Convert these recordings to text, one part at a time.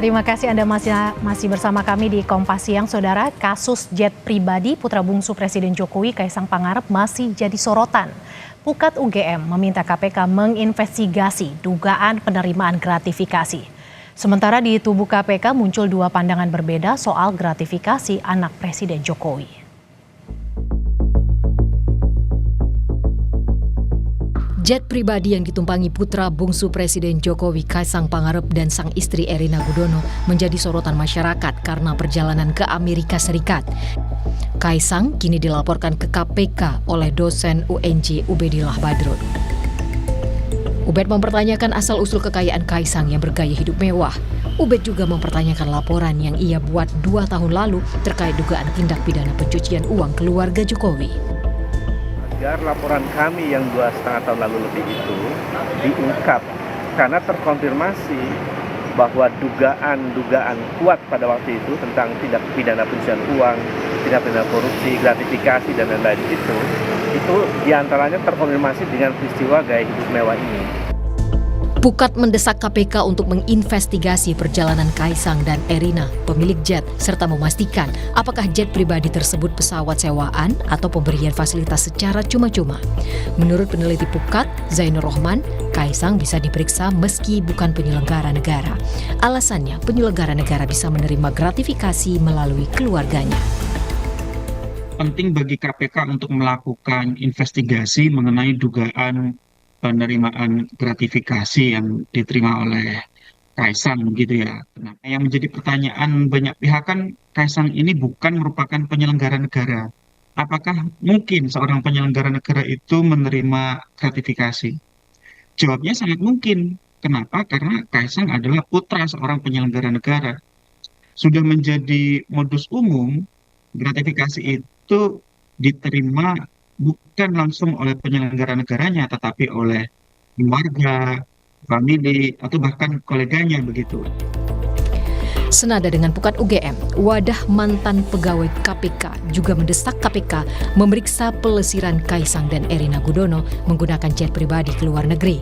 Terima kasih Anda masih bersama kami di Kompas Siang, Saudara. Kasus jet pribadi putra bungsu Presiden Jokowi, Kaisang Pangarep, masih jadi sorotan. Pukat UGM meminta KPK menginvestigasi dugaan penerimaan gratifikasi. Sementara di tubuh KPK muncul dua pandangan berbeda soal gratifikasi anak Presiden Jokowi. Jet pribadi yang ditumpangi putra bungsu Presiden Jokowi, Kaisang Pangarep, dan sang istri Erina Gudono menjadi sorotan masyarakat karena perjalanan ke Amerika Serikat. Kaisang kini dilaporkan ke KPK oleh dosen UNJ Ubedillah Badrun. Ubed mempertanyakan asal-usul kekayaan Kaisang yang bergaya hidup mewah. Ubed juga mempertanyakan laporan yang ia buat 2 tahun lalu terkait dugaan tindak pidana pencucian uang keluarga Jokowi. Agar laporan kami yang 2,5 tahun lalu lebih itu diungkap karena terkonfirmasi bahwa dugaan kuat pada waktu itu tentang tindak pidana pencucian uang, tindak pidana korupsi, gratifikasi dan lain-lain itu diantaranya terkonfirmasi dengan peristiwa gaya hidup mewah ini. Pukat mendesak KPK untuk menginvestigasi perjalanan Kaisang dan Erina, pemilik jet, serta memastikan apakah jet pribadi tersebut pesawat sewaan atau pemberian fasilitas secara cuma-cuma. Menurut peneliti Pukat, Zainur Rohman, Kaisang bisa diperiksa meski bukan penyelenggara negara. Alasannya, penyelenggara negara bisa menerima gratifikasi melalui keluarganya. Penting bagi KPK untuk melakukan investigasi mengenai dugaan penerimaan gratifikasi yang diterima oleh Kaisang gitu ya. Nah, yang menjadi pertanyaan banyak pihak kan Kaisang ini bukan merupakan penyelenggara negara. Apakah mungkin seorang penyelenggara negara itu menerima gratifikasi? Jawabnya sangat mungkin. Kenapa? Karena Kaisang adalah putra seorang penyelenggara negara. Sudah menjadi modus umum, gratifikasi itu diterima bukan langsung oleh penyelenggara negaranya, tetapi oleh keluarga, famili, atau bahkan koleganya begitu. Senada dengan Pukat UGM, wadah mantan pegawai KPK juga mendesak KPK memeriksa pelesiran Kaisang dan Erina Gudono menggunakan jet pribadi ke luar negeri.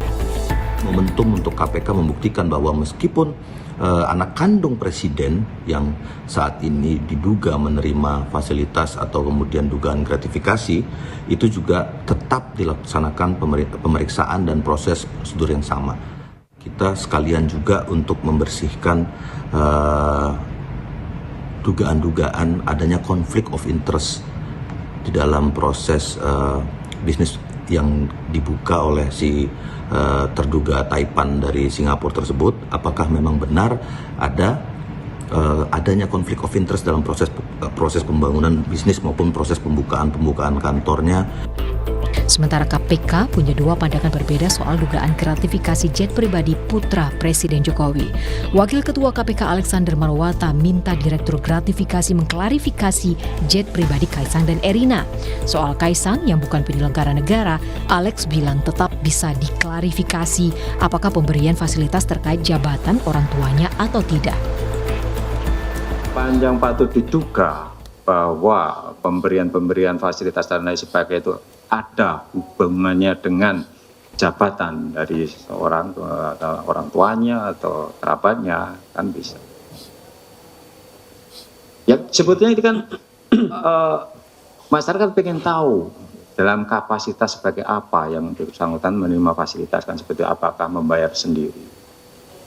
Momentum untuk KPK membuktikan bahwa meskipun anak kandung presiden yang saat ini diduga menerima fasilitas atau kemudian dugaan gratifikasi, itu juga tetap dilaksanakan pemeriksaan dan proses prosedur yang sama. Kita sekalian juga untuk membersihkan dugaan-dugaan adanya konflik of interest di dalam proses bisnis yang dibuka oleh si terduga Taipan dari Singapura tersebut. Apakah memang benar adanya konflik of interest dalam proses pembangunan bisnis maupun proses pembukaan kantornya. Sementara KPK punya dua pandangan berbeda soal dugaan gratifikasi jet pribadi putra Presiden Jokowi. Wakil Ketua KPK Alexander Marwata minta Direktur Gratifikasi mengklarifikasi jet pribadi Kaisang dan Erina. Soal Kaisang yang bukan penyelenggara negara, Alex bilang tetap bisa diklarifikasi apakah pemberian fasilitas terkait jabatan orang tuanya atau tidak. Panjang patut diduga bahwa pemberian fasilitas dan lain sebagainya itu ada hubungannya dengan jabatan dari seorang atau orang tuanya atau kerabatnya, kan bisa. Ya sebetulnya itu kan masyarakat pengen tahu dalam kapasitas sebagai apa yang bersangkutan menerima fasilitas, kan seperti apakah membayar sendiri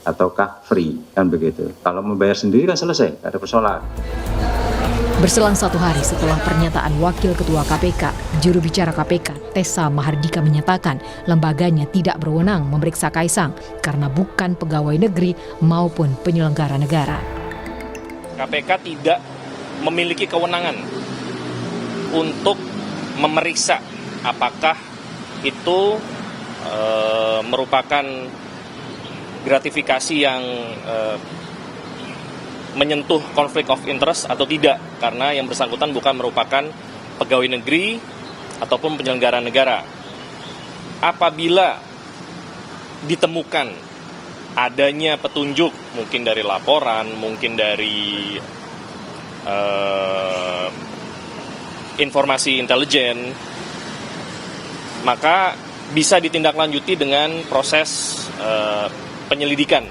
ataukah free, kan begitu. Kalau membayar sendiri kan selesai, ada persoalan. Berselang 1 hari setelah pernyataan Wakil Ketua KPK, juru bicara KPK, Tessa Mahardika menyatakan lembaganya tidak berwenang memeriksa Kaisang karena bukan pegawai negeri maupun penyelenggara negara. KPK tidak memiliki kewenangan untuk memeriksa apakah itu merupakan gratifikasi yang menyentuh konflik of interest atau tidak, karena yang bersangkutan bukan merupakan pegawai negeri ataupun penyelenggara negara. Apabila ditemukan adanya petunjuk, mungkin dari laporan, mungkin dari informasi intelijen, maka bisa ditindaklanjuti dengan proses penyelidikan.